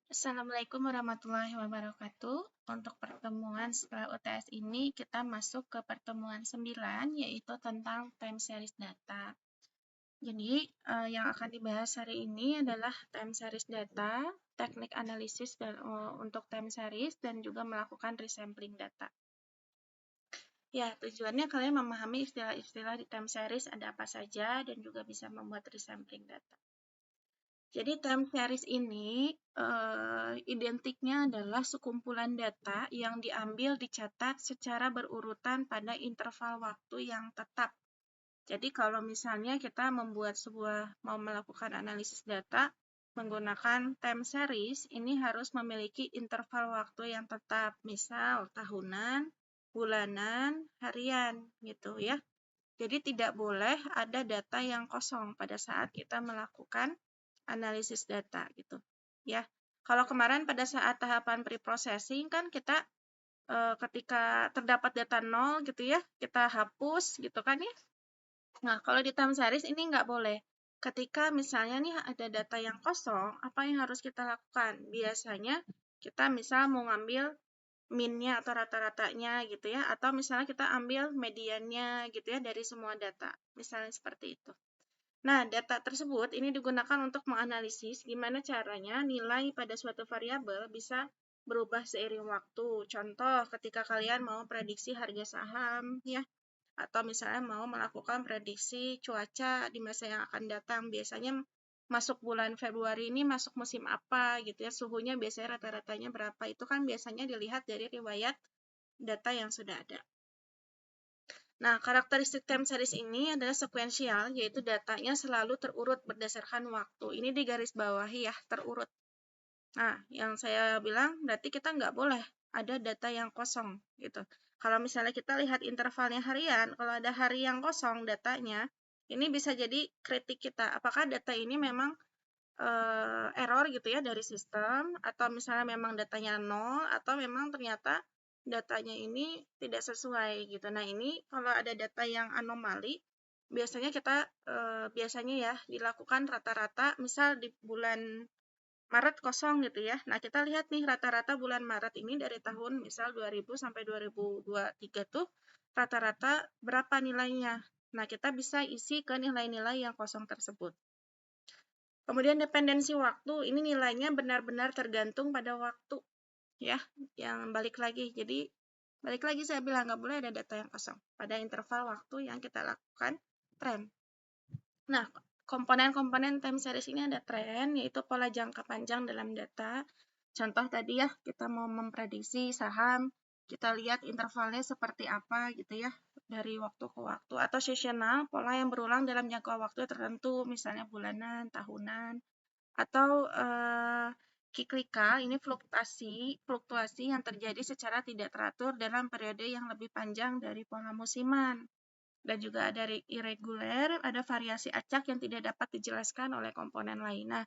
Assalamualaikum warahmatullahi wabarakatuh. Untuk pertemuan setelah UTS ini kita masuk ke pertemuan 9 yaitu tentang time series data. Jadi yang akan dibahas hari ini adalah time series data, teknik analisis untuk time series dan juga melakukan resampling data. Ya, tujuannya kalian memahami istilah-istilah di time series ada apa saja dan juga bisa membuat resampling data. Jadi time series ini identiknya adalah sekumpulan data yang diambil dicatat secara berurutan pada interval waktu yang tetap. Jadi kalau misalnya kita mau melakukan analisis data menggunakan time series, ini harus memiliki interval waktu yang tetap, misal tahunan, bulanan, harian gitu ya. Jadi tidak boleh ada data yang kosong pada saat kita melakukan analisis data gitu ya. Kalau kemarin pada saat tahapan pre-processing kan kita ketika terdapat data 0 gitu ya, kita hapus gitu kan ya. Nah, kalau di time series ini nggak boleh. Ketika misalnya nih ada data yang kosong, apa yang harus kita lakukan? Biasanya kita misal mau ngambil min-nya atau rata-ratanya gitu ya, atau misalnya kita ambil mediannya gitu ya dari semua data. Misalnya seperti itu. Nah, data tersebut ini digunakan untuk menganalisis gimana caranya nilai pada suatu variabel bisa berubah seiring waktu. Contoh, ketika kalian mau prediksi harga saham, ya, atau misalnya mau melakukan prediksi cuaca di masa yang akan datang. Biasanya masuk bulan Februari ini masuk musim apa gitu ya, suhunya biasanya rata-ratanya berapa. Itu kan biasanya dilihat dari riwayat data yang sudah ada. Nah, karakteristik time series ini adalah sekuensial, yaitu datanya selalu terurut berdasarkan waktu. Ini di garis bawahi ya, terurut. Nah, yang saya bilang berarti kita nggak boleh ada data yang kosong gitu. Kalau misalnya kita lihat intervalnya harian, kalau ada hari yang kosong datanya, ini bisa jadi kritik kita. Apakah data ini memang error gitu ya dari sistem, atau misalnya memang datanya 0, atau memang ternyata datanya ini tidak sesuai gitu. Nah, ini kalau ada data yang anomali, biasanya kita biasanya ya dilakukan rata-rata, misal di bulan Maret kosong gitu ya. Nah, kita lihat nih rata-rata bulan Maret ini dari tahun misal 2000 sampai 2023 tuh rata-rata berapa nilainya. Nah, kita bisa isi ke nilai-nilai yang kosong tersebut. Kemudian dependensi waktu, ini nilainya benar-benar tergantung pada waktu ya, yang balik lagi. Jadi balik lagi saya bilang nggak boleh ada data yang kosong pada interval waktu yang kita lakukan tren. Nah, komponen-komponen time series ini ada tren, yaitu pola jangka panjang dalam data. Contoh tadi ya, kita mau memprediksi saham, kita lihat intervalnya seperti apa gitu ya, dari waktu ke waktu. Atau seasonal, pola yang berulang dalam jangka waktu tertentu, misalnya bulanan, tahunan. Atau kiklikal, ini fluktuasi yang terjadi secara tidak teratur dalam periode yang lebih panjang dari pola musiman. Dan juga ada irregular, ada variasi acak yang tidak dapat dijelaskan oleh komponen lain. Nah,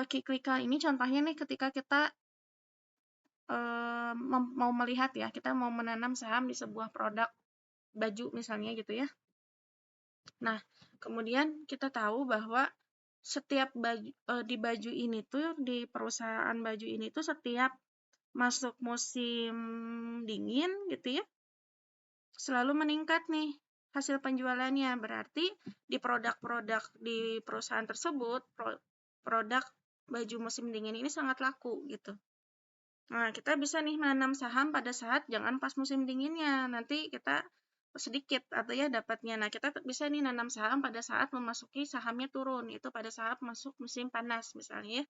kiklikal ini contohnya nih ketika kita mau melihat ya, kita mau menanam saham di sebuah produk baju misalnya gitu ya. Nah, kemudian kita tahu bahwa setiap baju di baju ini tuh, di perusahaan baju ini tuh setiap masuk musim dingin gitu ya, selalu meningkat nih hasil penjualannya. Berarti di produk-produk di perusahaan tersebut, produk baju musim dingin ini sangat laku gitu. Nah, kita bisa nih menanam saham pada saat jangan pas musim dinginnya. Nanti kita sedikit atau ya dapatnya. Nah, kita bisa nih nanam saham pada saat memasuki sahamnya turun. Itu pada saat masuk musim panas misalnya ya.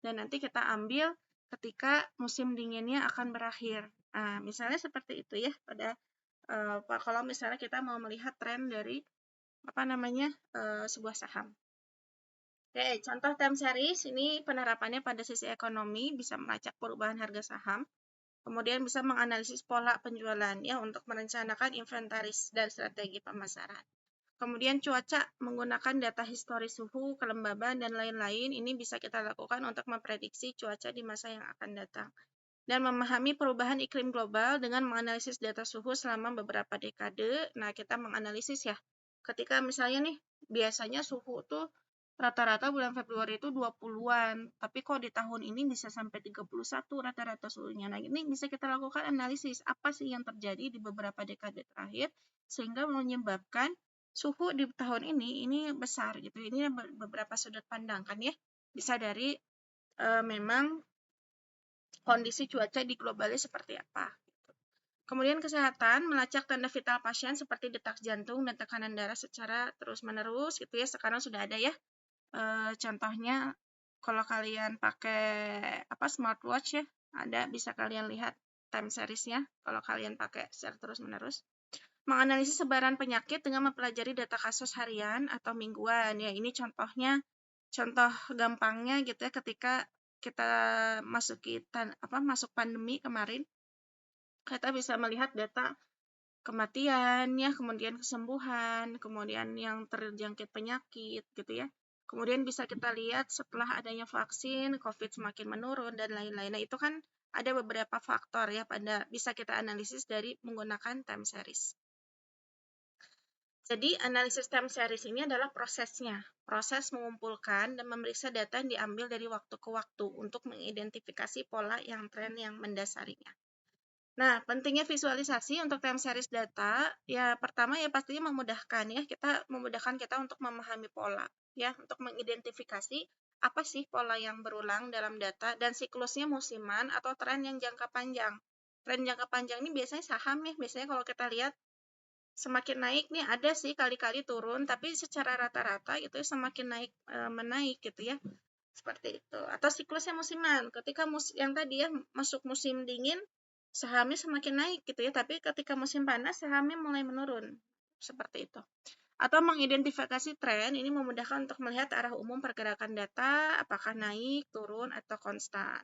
Dan nanti kita ambil ketika musim dinginnya akan berakhir. Nah, misalnya seperti itu ya pada kalau misalnya kita mau melihat tren dari sebuah saham. Oke, contoh time series ini penerapannya pada sisi ekonomi bisa melacak perubahan harga saham, kemudian bisa menganalisis pola penjualan ya untuk merencanakan inventaris dan strategi pemasaran. Kemudian cuaca menggunakan data historis suhu, kelembaban, dan lain-lain ini bisa kita lakukan untuk memprediksi cuaca di masa yang akan datang. Dan memahami perubahan iklim global dengan menganalisis data suhu selama beberapa dekade. Nah, kita menganalisis ya, ketika misalnya nih, biasanya suhu tuh rata-rata bulan Februari itu 20-an, tapi kok di tahun ini bisa sampai 31 rata-rata suhunya. Nah, ini bisa kita lakukan analisis apa sih yang terjadi di beberapa dekade terakhir sehingga menyebabkan suhu di tahun ini besar gitu. Ini beberapa sudut pandang kan ya. Bisa dari memang kondisi cuaca di globalnya seperti apa. Kemudian kesehatan, melacak tanda vital pasien seperti detak jantung dan tekanan darah secara terus-menerus gitu ya. Sekarang sudah ada ya. Contohnya kalau kalian pakai smartwatch ya, ada bisa kalian lihat time series-nya kalau kalian pakai secara terus-menerus. Menganalisis sebaran penyakit dengan mempelajari data kasus harian atau mingguan. Ya, ini contohnya, contoh gampangnya gitu ya, ketika kita masuk pandemi kemarin, kita bisa melihat data kematian ya, kemudian kesembuhan, kemudian yang terjangkit penyakit gitu ya. Kemudian bisa kita lihat setelah adanya vaksin, COVID semakin menurun dan lain-lain. Nah, itu kan ada beberapa faktor ya bisa kita analisis dari menggunakan time series. Jadi, analisis time series ini adalah prosesnya. Proses mengumpulkan dan memeriksa data yang diambil dari waktu ke waktu untuk mengidentifikasi pola yang tren yang mendasarinya. Nah, pentingnya visualisasi untuk time series data, ya pertama ya pastinya memudahkan kita untuk memahami pola, ya, untuk mengidentifikasi apa sih pola yang berulang dalam data dan siklusnya musiman atau tren yang jangka panjang. Tren jangka panjang ini biasanya saham ya, biasanya kalau kita lihat semakin naik nih ada sih kali-kali turun, tapi secara rata-rata itu semakin naik menaik gitu ya. Seperti itu. Atau siklusnya musiman. Ketika yang tadi ya masuk musim dingin, sahamnya semakin naik gitu ya, tapi ketika musim panas sahamnya mulai menurun. Seperti itu. Atau mengidentifikasi tren, ini memudahkan untuk melihat arah umum pergerakan data, apakah naik, turun, atau konstan.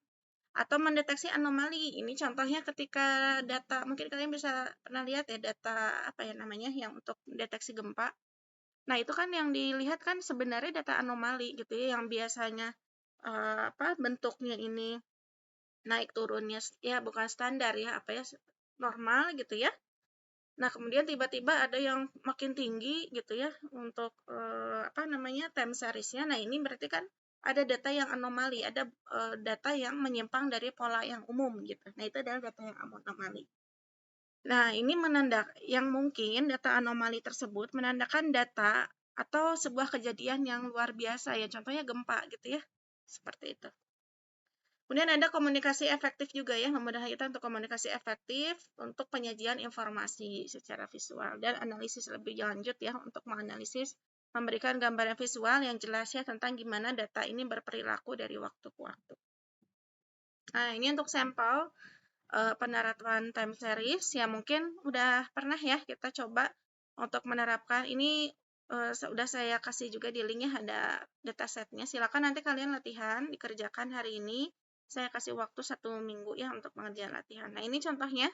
Atau mendeteksi anomali, ini contohnya ketika data, mungkin kalian bisa pernah lihat ya data yang untuk deteksi gempa. Nah, itu kan yang dilihat kan sebenarnya data anomali gitu ya, yang biasanya bentuknya ini naik turunnya ya bukan standar ya, normal gitu ya. Nah, kemudian tiba-tiba ada yang makin tinggi gitu ya untuk time series-nya. Nah, ini berarti kan ada data yang anomali, ada data yang menyimpang dari pola yang umum gitu. Nah, itu adalah data yang anomali. Nah, ini yang mungkin data anomali tersebut menandakan data atau sebuah kejadian yang luar biasa ya, contohnya gempa gitu ya, seperti itu. Kemudian ada komunikasi efektif juga ya, memudahkan kita untuk komunikasi efektif untuk penyajian informasi secara visual dan analisis lebih lanjut ya, untuk menganalisis, memberikan gambaran visual yang jelas ya tentang gimana data ini berperilaku dari waktu ke waktu. Nah, ini untuk sampel penerapan time series ya, mungkin udah pernah ya kita coba untuk menerapkan ini. Sudah saya kasih juga di linknya, ada datasetnya, silakan nanti kalian latihan dikerjakan hari ini. Saya kasih waktu 1 minggu ya untuk pengerjaan latihan. Nah, ini contohnya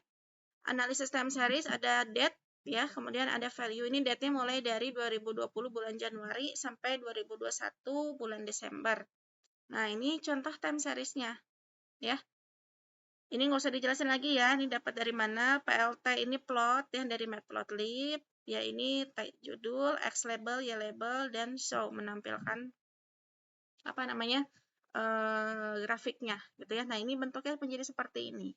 analisis time series, ada date ya, kemudian ada value. Ini date-nya mulai dari 2020 bulan Januari sampai 2021 bulan Desember. Nah, ini contoh time series-nya ya. Ini nggak usah dijelasin lagi ya, ini dapat dari mana. PLT ini plot yang dari Matplotlib, ya ini judul, X label, Y label, dan show menampilkan grafiknya gitu ya. Nah, ini bentuknya menjadi seperti ini.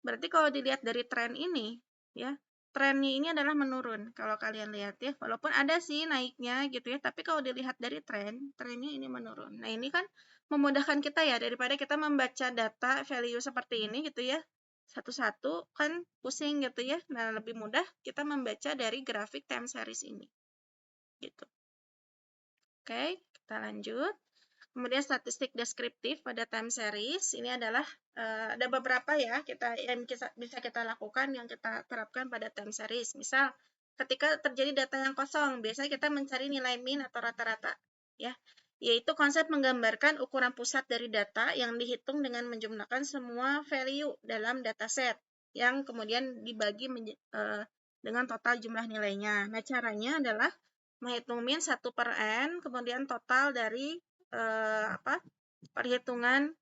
Berarti kalau dilihat dari tren ini ya, trennya ini adalah menurun kalau kalian lihat ya. Walaupun ada sih naiknya gitu ya, tapi kalau dilihat dari trennya ini menurun. Nah, ini kan memudahkan kita ya, daripada kita membaca data value seperti ini gitu ya, satu-satu kan pusing gitu ya. Nah, lebih mudah kita membaca dari grafik time series ini. Gitu. Oke, kita lanjut. Kemudian statistik deskriptif pada time series, ini adalah ada beberapa ya yang bisa kita lakukan, yang kita terapkan pada time series. Misal, ketika terjadi data yang kosong, biasanya kita mencari nilai min atau rata-rata, ya, yaitu konsep menggambarkan ukuran pusat dari data yang dihitung dengan menjumlahkan semua value dalam dataset, yang kemudian dibagi dengan total jumlah nilainya. Nah, caranya adalah menghitung min 1/n, kemudian total dari perhitungan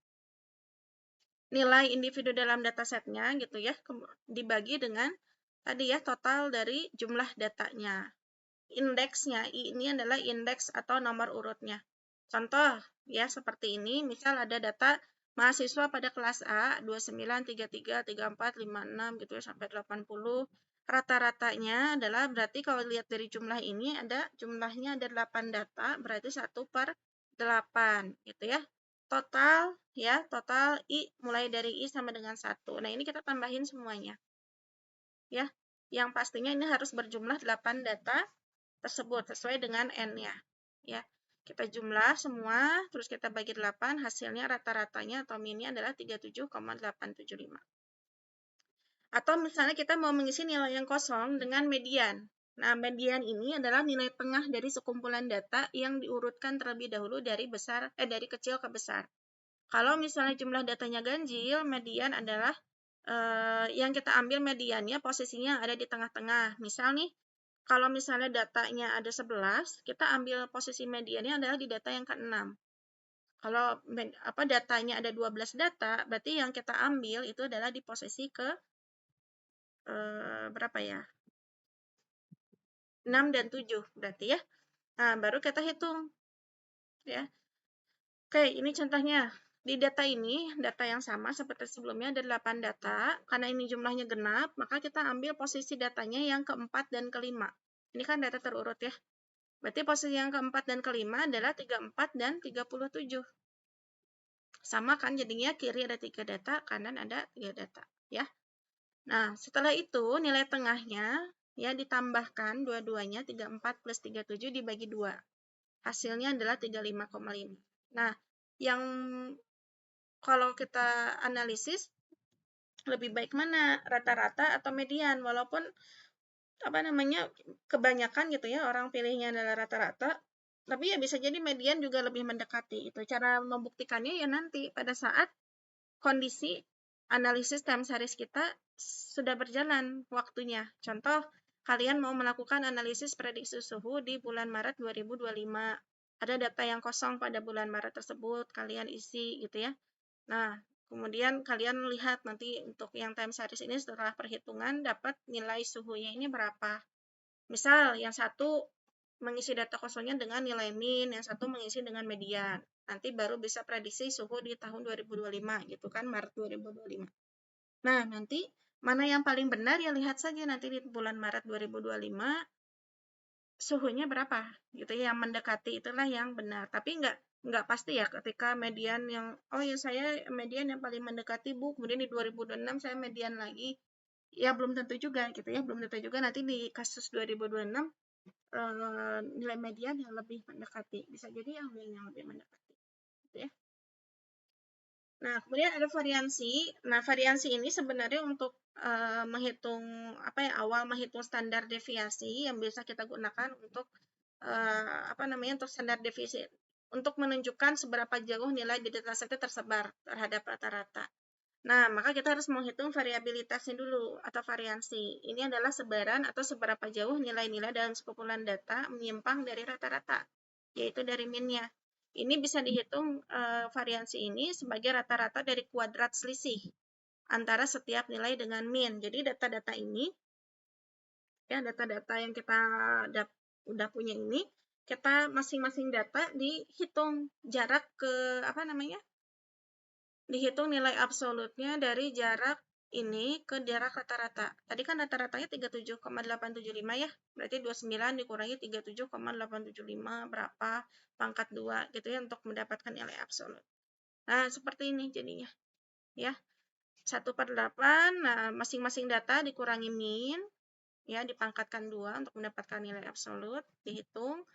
nilai individu dalam datasetnya gitu ya, dibagi dengan tadi ya total dari jumlah datanya. Indeksnya, ini adalah indeks atau nomor urutnya. Contoh ya seperti ini, misal ada data mahasiswa pada kelas A 29, 33, 34, 56 gitu ya sampai 80. Rata-ratanya adalah berarti kalau lihat dari jumlah ini jumlahnya ada 8 data, berarti 1/8 gitu ya. Total I mulai dari I sama dengan 1. Nah, ini kita tambahin semuanya. Ya. Yang pastinya ini harus berjumlah 8 data tersebut sesuai dengan N-nya. Ya. Kita jumlah semua, terus kita bagi 8, hasilnya rata-ratanya atau min-nya adalah 37,875. Atau misalnya kita mau mengisi nilai yang kosong dengan median. Nah, median ini adalah nilai tengah dari sekumpulan data yang diurutkan terlebih dahulu dari kecil ke besar. Kalau misalnya jumlah datanya ganjil, median adalah yang kita ambil mediannya posisinya ada di tengah-tengah. Misal nih, kalau misalnya datanya ada 11, kita ambil posisi mediannya adalah di data yang ke-6. Kalau datanya ada 12 data, berarti yang kita ambil itu adalah di posisi ke berapa ya? 6 dan 7 berarti ya. Nah, baru kita hitung. Ya. Oke, ini contohnya. Di data ini, data yang sama seperti sebelumnya ada 8 data. Karena ini jumlahnya genap, maka kita ambil posisi datanya yang keempat dan kelima. Ini kan data terurut ya. Berarti posisi yang keempat dan kelima adalah 34 dan 37. Sama kan jadinya kiri ada 3 data, kanan ada 3 data. Ya. Nah, setelah itu nilai tengahnya ya ditambahkan dua-duanya 34 plus 37 dibagi 2. Hasilnya adalah 35,5. Nah, yang kalau kita analisis lebih baik mana, rata-rata atau median, walaupun kebanyakan gitu ya orang pilihnya adalah rata-rata, tapi ya bisa jadi median juga lebih mendekati. Itu cara membuktikannya ya nanti pada saat kondisi analisis time series kita sudah berjalan waktunya. Contoh, kalian mau melakukan analisis prediksi suhu di bulan Maret 2025. Ada data yang kosong pada bulan Maret tersebut, kalian isi gitu ya. Nah, kemudian kalian lihat nanti untuk yang time series ini setelah perhitungan dapat nilai suhunya ini berapa. Misal yang satu mengisi data kosongnya dengan nilai min, yang satu mengisi dengan median. Nanti baru bisa prediksi suhu di tahun 2025 gitu kan, Maret 2025. Nah, nanti mana yang paling benar ya lihat saja nanti di bulan Maret 2025 suhunya berapa gitu ya, yang mendekati itulah yang benar. Tapi enggak pasti ya ketika median yang saya median yang paling mendekati Bu, kemudian di 2026 saya median lagi. Ya belum tentu juga gitu ya, belum tentu juga nanti di kasus 2026 nilai median yang lebih mendekati. Bisa jadi yang lebih mendekati gitu ya. Nah, kemudian ada variansi. Nah, variansi ini sebenarnya untuk menghitung awal menghitung standar deviasi yang bisa kita gunakan untuk untuk standar deviasi untuk menunjukkan seberapa jauh nilai di dataset itu tersebar terhadap rata-rata. Nah, maka kita harus menghitung variabilitasnya dulu atau variansi. Ini adalah sebaran atau seberapa jauh nilai-nilai dalam sekumpulan data menyimpang dari rata-rata, yaitu dari min-nya. Ini bisa dihitung variansi ini sebagai rata-rata dari kuadrat selisih antara setiap nilai dengan min. Jadi data-data ini, ya data-data yang kita udah punya ini, kita masing-masing data dihitung jarak ke dihitung nilai absolutnya dari jarak ini ke jarak rata-rata. Tadi kan rata-ratanya 37,875 ya. Berarti 29 dikurangi 37,875 berapa pangkat 2 gitu ya untuk mendapatkan nilai absolut. Nah, seperti ini jadinya. Ya. 1/8, nah masing-masing data dikurangi min, ya dipangkatkan 2 untuk mendapatkan nilai absolut, dihitung.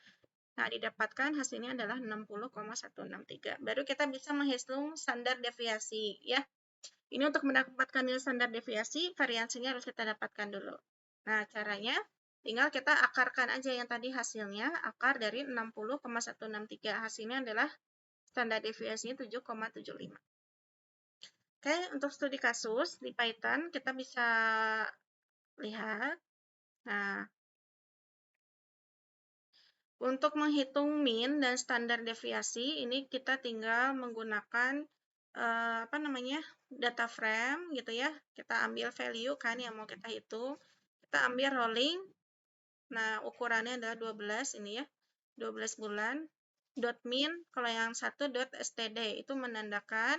Nah, didapatkan hasilnya adalah 60,163. Baru kita bisa menghitung standar deviasi, ya. Ini untuk mendapatkan nilai standar deviasi, variansinya harus kita dapatkan dulu. Nah, caranya tinggal kita akarkan aja yang tadi hasilnya, akar dari 60,163. Hasilnya adalah standar deviasinya 7,75. Oke, untuk studi kasus di Python kita bisa lihat. Nah, untuk menghitung min dan standar deviasi, ini kita tinggal menggunakan data frame gitu ya. Kita ambil value kan yang mau kita hitung. Kita ambil rolling. Nah, ukurannya adalah 12 ini ya. 12 bulan. .min, kalau yang satu .std, itu menandakan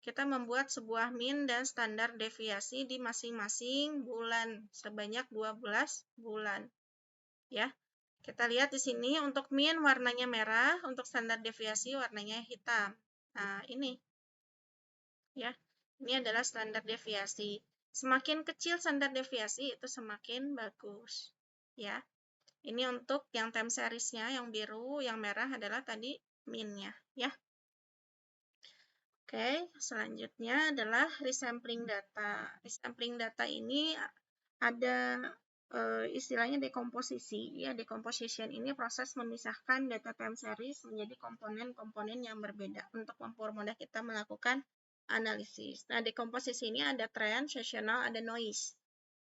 kita membuat sebuah min dan standar deviasi di masing-masing bulan sebanyak 12 bulan. Ya, kita lihat di sini untuk min warnanya merah, untuk standar deviasi warnanya hitam. Nah, ini ya. Ini adalah standar deviasi. Semakin kecil standar deviasi itu semakin bagus. Ya. Ini untuk yang time series-nya, yang biru, yang merah adalah tadi min-nya, ya. Oke, selanjutnya adalah resampling data. Resampling data ini ada istilahnya dekomposisi. Ya, decomposition ini proses memisahkan data time series menjadi komponen-komponen yang berbeda untuk mempermudah kita melakukan analisis. Nah, dekomposisi ini ada trend, seasonal, ada noise.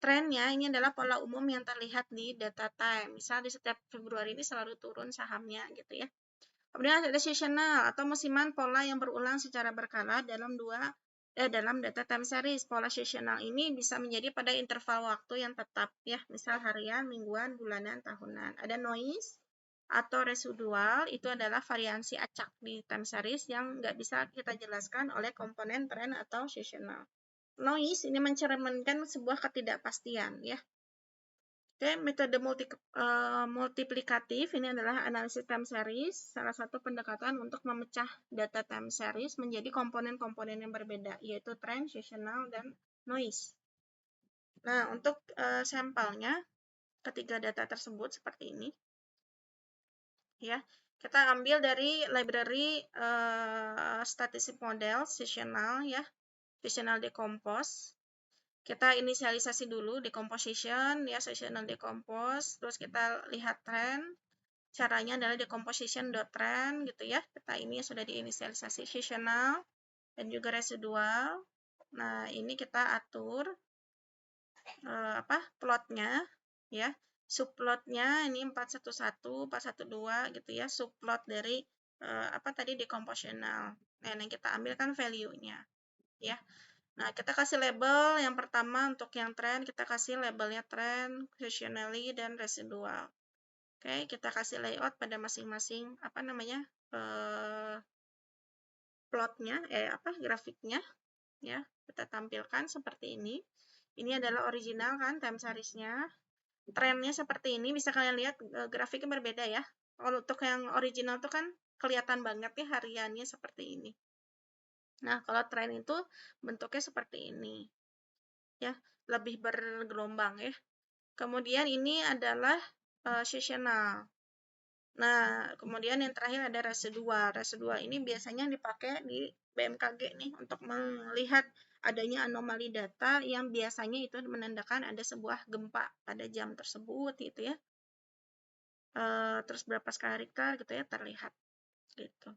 Trennya ini adalah pola umum yang terlihat di data time. Misal di setiap Februari ini selalu turun sahamnya gitu ya. Kemudian ada seasonal atau musiman, pola yang berulang secara berkala dalam data time series. Pola seasonal ini bisa menjadi pada interval waktu yang tetap ya, misal harian, mingguan, bulanan, tahunan. Ada noise atau residual, itu adalah variasi acak di time series yang nggak bisa kita jelaskan oleh komponen trend atau seasonal. Noise ini mencerminkan sebuah ketidakpastian ya. Oke, metode multiplikatif ini adalah analisis time series, salah satu pendekatan untuk memecah data time series menjadi komponen-komponen yang berbeda, yaitu trend, seasonal, dan noise. Nah, untuk sampelnya, ketiga data tersebut seperti ini. Ya, kita ambil dari library statistic model, seasonal ya, seasonal decompose. Kita inisialisasi dulu decomposition ya, seasonal decompose, terus kita lihat trend. Caranya adalah decomposition.trend gitu ya. Kita ini sudah diinisialisasi seasonal dan juga residual. Nah, ini kita atur plotnya ya. Subplotnya ini 411, 412 gitu ya, subplot dari tadi decompositional. Nah, yang kita ambil kan value-nya ya. Nah, kita kasih label yang pertama untuk yang trend, kita kasih labelnya trend, seasonally, dan residual. Oke, kita kasih layout pada masing-masing plotnya, grafiknya ya. Kita tampilkan seperti ini. Ini adalah original kan, time series-nya. Trennya seperti ini, bisa kalian lihat grafiknya berbeda ya. Kalau untuk yang original itu kan kelihatan banget ya hariannya seperti ini. Nah, kalau tren itu bentuknya seperti ini. Ya, lebih bergelombang ya. Kemudian ini adalah seasonal. Nah, kemudian yang terakhir ada residual. Residual ini biasanya dipakai di BMKG nih untuk melihat adanya anomali data yang biasanya itu menandakan ada sebuah gempa pada jam tersebut gitu ya. Terus berapa skala Richter gitu ya terlihat gitu.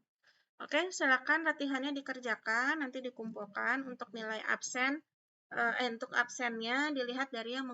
Oke, silakan latihannya dikerjakan, nanti dikumpulkan untuk nilai absen. Untuk absennya dilihat dari yang